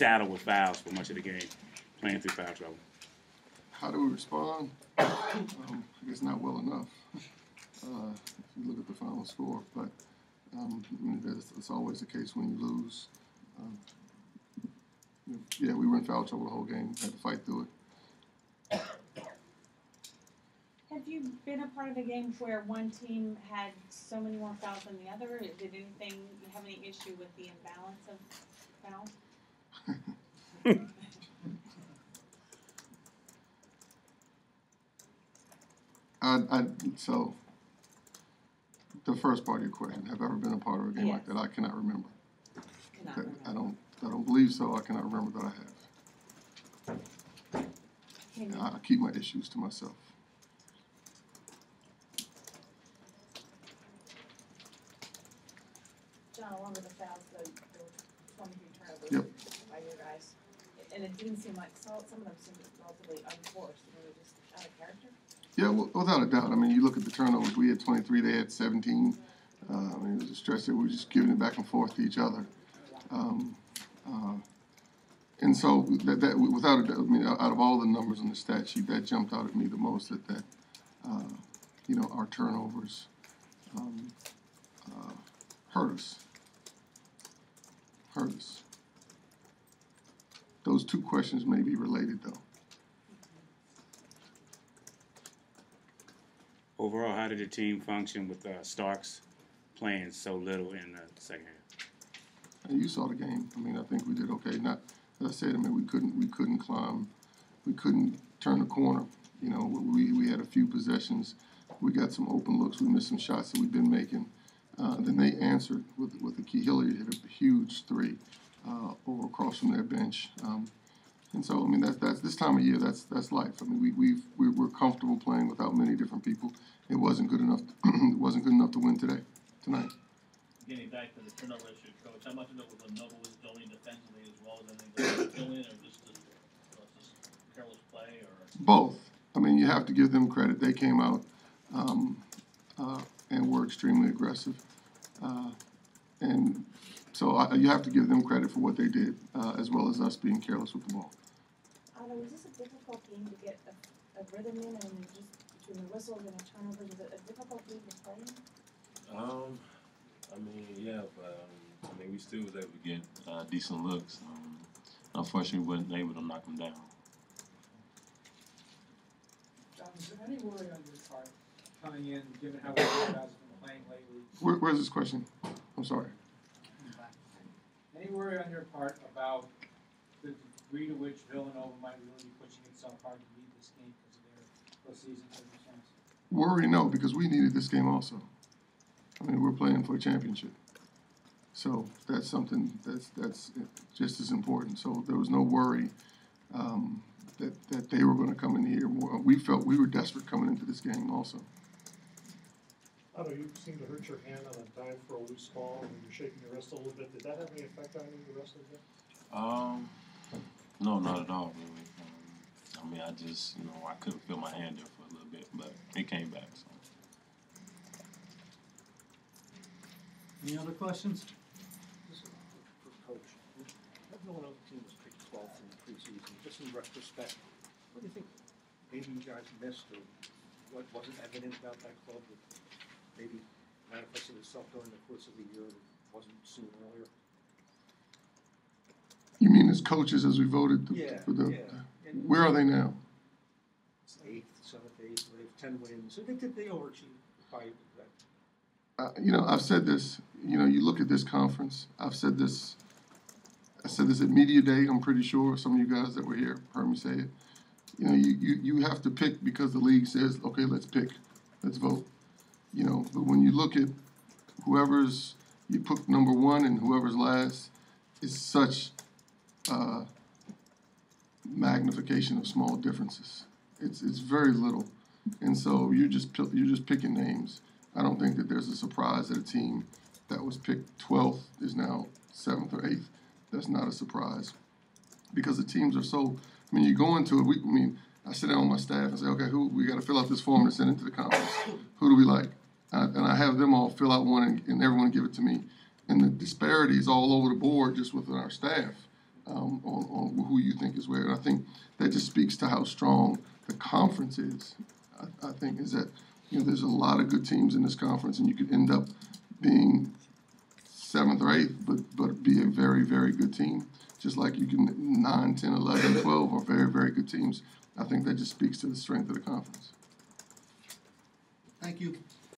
saddled with fouls for much of the game, playing through foul trouble. How do we respond? I guess not well enough. If you look at the final score, but I mean, it's always the case when you lose. Yeah, we were in foul trouble the whole game. Had to fight through it. Have you been a part of a game where one team had so many more fouls than the other? Did you have any issue with the imbalance of fouls? So, the first part of your question, have I ever been a part of a game like that? I cannot remember. I don't believe so. I cannot remember that I have. I keep my issues to myself. John, along with the fouls, there were 23 turnovers by your guys. And it didn't seem like some of them seemed relatively unforced. They were just out of character? Yeah, without a doubt. I mean, you look at the turnovers. We had 23, they had 17. I mean, it was a stretch that we were just giving it back and forth to each other. And so, that without a doubt, I mean, out of all the numbers on the stat sheet, that jumped out at me the most, that our turnovers hurt us. Those two questions may be related, though. Overall, how did the team function with Starks playing so little in the second half? And you saw the game. I mean, I think we did okay. Not, as I said, I mean, we couldn't climb, we couldn't turn the corner. You know, we had a few possessions. We got some open looks. We missed some shots that we've been making. Then they answered with the key. Hillary hit a huge three over across from their bench. And so, I mean, that's this time of year. That's life. I mean, we're comfortable playing without many different people. It wasn't good enough. It wasn't good enough to win tonight. Getting back to the turnover issue, Coach, how much of it was Nova was doing defensively as well as anything doing, or just careless play, or both? I mean, you have to give them credit. They came out and were extremely aggressive, and so you have to give them credit for what they did, as well as us being careless with the ball. Otto, was this a difficult game to get a rhythm in, and just between the whistles and the turnovers, was it a difficult game to play in? I mean, yeah, but I mean, we still was able to get decent looks. Unfortunately, we wasn't able to knock them down. John, is there any worry on your part coming in, given how well you guys have been playing lately? Where's this question? I'm sorry. Any worry on your part about the degree to which Villanova might really be pushing itself hard to beat this game because of their postseason circumstances? Worry, no, because we needed this game also. I mean, we're playing for a championship. So that's something that's just as important. So there was no worry that they were going to come in here. We felt we were desperate coming into this game also. Otto, you seem to hurt your hand on a dive for a loose ball and you're shaking your wrist a little bit. Did that have any effect on you the rest of the game? No, not at all, really. I mean, I just, I couldn't feel my hand there for a little bit, but it came back, so. Any other questions? For Coach, that Villanova team was picked 12th in the preseason. Just in retrospect, what do you think maybe you guys missed, or what wasn't evident about that club that maybe manifested itself during the course of the year that wasn't seen earlier? You mean as coaches as we voted for the? Yeah. Where are they now? It's 8th, 7th, 8th. They have 10 wins. So they overachieved by that. I've said this. You look at this conference. I said this at media day. I'm pretty sure some of you guys that were here heard me say it. You have to pick because the league says, okay, let's pick, let's vote. But when you look at whoever's you put number one and whoever's last, is such magnification of small differences. It's very little, and so you're just picking names. I don't think that there's a surprise that a team that was picked 12th is now 7th or 8th. That's not a surprise because the teams are so. I mean, you go into it. I sit down with my staff and say, okay, we got to fill out this form to send into the conference. Who do we like? And I have them all fill out one and everyone give it to me. And the disparity is all over the board just within our staff. on who you think is where. And I think that just speaks to how strong the conference is. I think is that, there's a lot of good teams in this conference, and you could end up being 7th or 8th, but be a very, very good team. Just like you can 9, 10, 11, 12 are very, very good teams. I think that just speaks to the strength of the conference. Thank you.